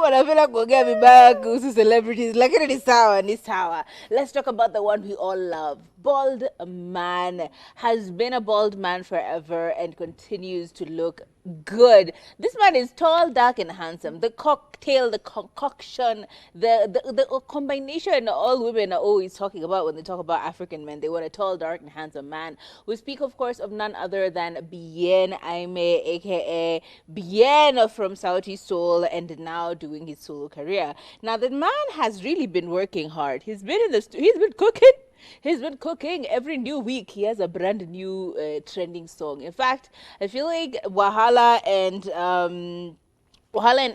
wanapenda kuongea vibaya kuhusu celebrities, lakini ni sawa, ni sawa. Let's talk about the one we all love. Bald man has been a bald man forever and continues to look good. This man is tall, dark, and handsome. The cocktail, the concoction, the combination all women are always talking about when they talk about African men. They want a tall, dark, and handsome man. We speak, of course, of none other than Bien Aime, aka Bien from Sauti Soul, and now doing his solo career. Now, the man has really been working hard. He's been in the he's been cooking. He's been cooking every new week. He has a brand new trending song. In fact, I feel like Wahala and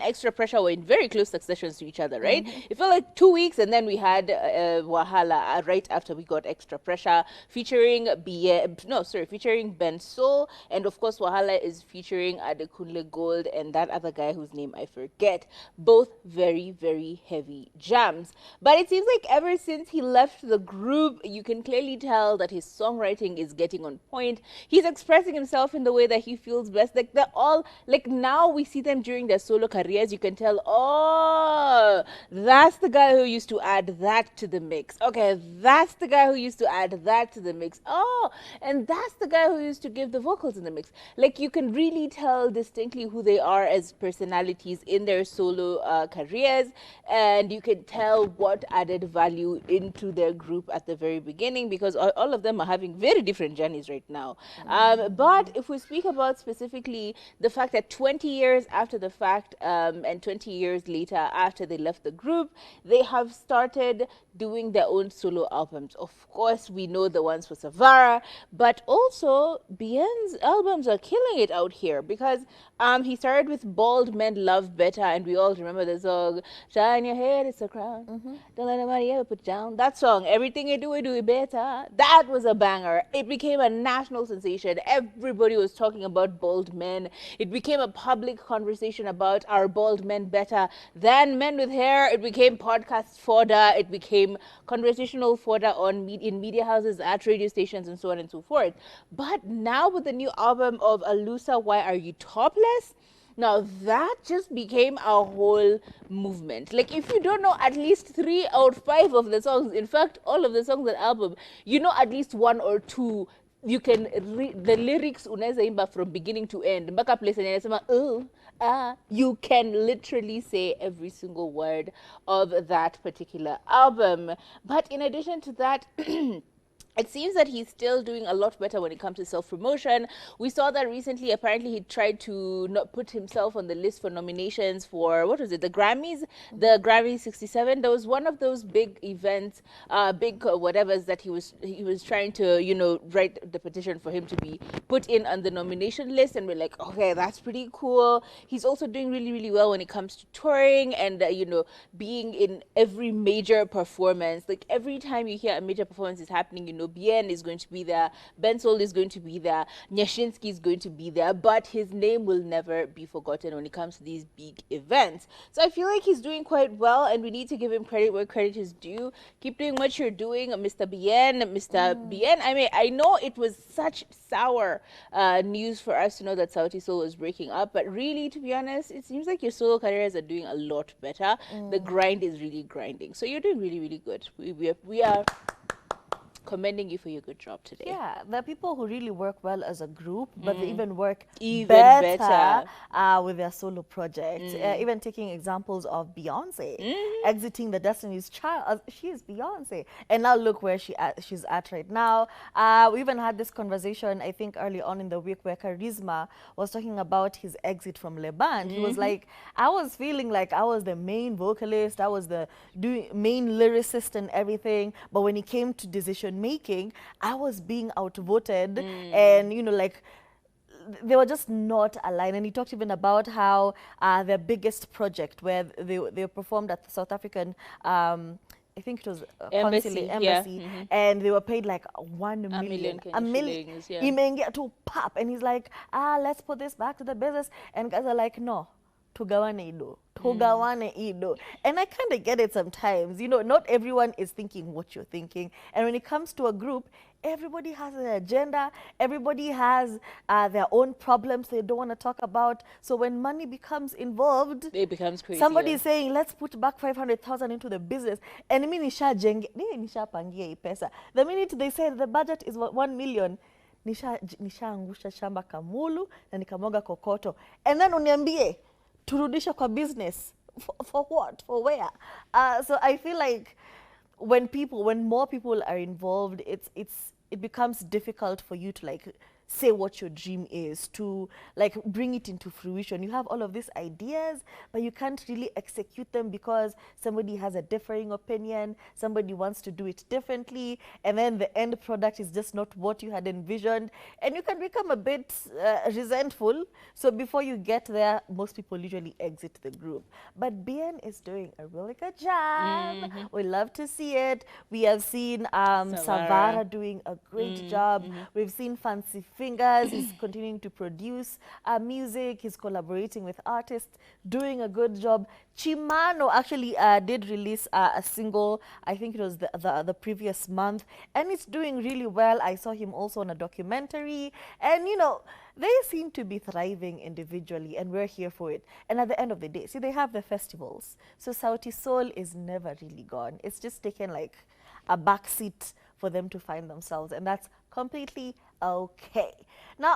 Extra Pressure were in very close successions to each other, right? It felt like 2 weeks, and then we had Wahala right after we got Extra Pressure, featuring featuring Ben Soul, and of course Wahala is featuring Adekunle Gold and that other guy whose name I forget. Both very, very heavy jams. But it seems like ever since he left the group, you can clearly tell that his songwriting is getting on point. He's expressing himself in the way that he feels best. Like they're all like, now we see them during their solo careers, you can tell, oh, that's the guy who used to add that to the mix. Okay, that's the guy who used to add that to the mix. Oh, and that's the guy who used to give the vocals in the mix. Like, you can really tell distinctly who they are as personalities in their solo careers, and you can tell what added value into their group at the very beginning, because all of them are having very different journeys right now. But if we speak about specifically the fact that 20 years after the fact, and 20 years later after they left the group, they have started doing their own solo albums. Of course, we know the ones for Savara, but also Bien's albums are killing it out here, because he started with Bald Men Love Better, and we all remember the song, Shine Your Head, It's a Crown, Don't Let Nobody Ever Put You Down. That song, Everything You Do It Better, that was a banger. It became a national sensation. Everybody was talking about bald men. It became a public conversation about are bald men better than men with hair. It became podcast fodder. It became conversational fodder in media houses, at radio stations, and so on and so forth. But now with the new album of Alusa, Why Are You Topless? Now that just became a whole movement. Like, if you don't know at least 3 or 5 of the songs, in fact all of the songs on the album, you know at least 1 or 2. You can read the lyrics unaweza imba from beginning to end mpaka place yenye inasema you can literally say every single word of that particular album. But in addition to that, it seems that he's still doing a lot better when it comes to self-promotion. We saw that recently. Apparently, he tried to not put himself on the list for nominations for, what was it, the Grammys? The Grammy 67. There was one of those big events, big whatevers that he was trying to, write the petition for him to be put in on the nomination list. And we're like, okay, that's pretty cool. He's also doing really, really well when it comes to touring and, being in every major performance. Like, every time you hear a major performance is happening, Bien is going to be there, Ben Sol is going to be there, Nyashinsky is going to be there, but his name will never be forgotten when it comes to these big events. So I feel like he's doing quite well, and we need to give him credit where credit is due. Keep doing what you're doing, Mr. Bien. I mean, I know it was such sour news for us to know that Sauti Soul was breaking up, but really, to be honest, it seems like your solo careers are doing a lot better. The grind is really grinding. So you're doing really, really good. We are commending you for your good job today. Yeah, there are people who really work well as a group, but they even work better. With their solo projects. Even taking examples of Beyonce exiting the Destiny's Child. She is Beyonce, and now look where she's at right now. We even had this conversation, I think, early on in the week, where Charisma was talking about his exit from Le Band. He was like, I was feeling like I was the main vocalist, I was the main lyricist and everything, but when it came to decision making, I was being outvoted, and they were just not aligned. And he talked even about how their biggest project, where they performed at the South African I think it was embassy, and they were paid like 1 million. A million. Imeingia to pop, and he's like, let's put this back to the business. And guys are like, no, tugawane ido, tugawane ido. And I kind of get it sometimes. You know, not everyone is thinking what you're thinking. And when it comes to a group, everybody has an agenda. Everybody has their own problems they don't want to talk about. So when money becomes involved, It becomes crazy. somebody is saying, let's put back 500,000 into the business. And mimi nishapangia hii pesa. The minute they say the budget is 1 million, nishaangusha shamba Kamulu na nikamwaga kokoto. And then uniambie, turudisha kwa business. For what? For where? So I feel like when more people are involved, it becomes difficult for you to like say what your dream is, to like bring it into fruition. You have all of these ideas, but you can't really execute them because somebody has a differing opinion, somebody wants to do it differently, and then the end product is just not what you had envisioned, and you can become a bit resentful. So before you get there, most people usually exit the group. But BN is doing a really good job. We love to see it. We have seen Savara doing a great job. We've seen Fancy Fingers. He's continuing to produce music. He's collaborating with artists, doing a good job. Chimano actually did release a single, I think it was the previous month, and it's doing really well. I saw him also on a documentary, and you know, they seem to be thriving individually, and we're here for it. And at the end of the day, see, they have the festivals. So Sauti Soul is never really gone. It's just taken like a backseat for them to find themselves, and that's completely okay. Now,